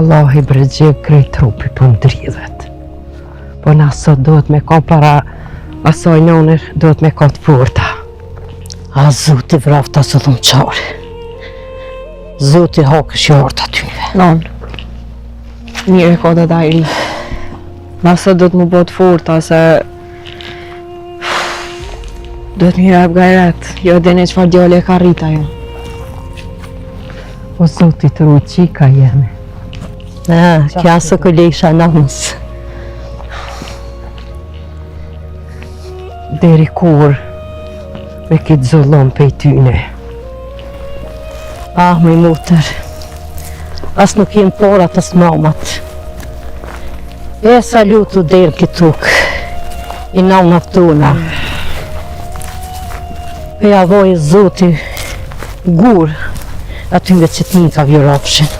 Allah i bregje krejt trupi për ndridhet. Po na sot duhet me ka para asoj nonër, duhet me ka të forta. A Zoti vrafta së dhëmë qare. Zoti hakë shjartë atyve. Non. Mire ka dhe dajri. Nëse do të më bot forta se do të mi rap gajret. Jo dini qëfar djale ka rrita jo. O Zoti të rujt qika jemi. Kja së këlesha namës. Deri kur me kitë zullon pej tyne. Me mutër. As nuk jenë porat as mamat. E salutu derë këtuk. I namat tona. E avoj Zoti gur atyve që t'ni ka vjërofshin.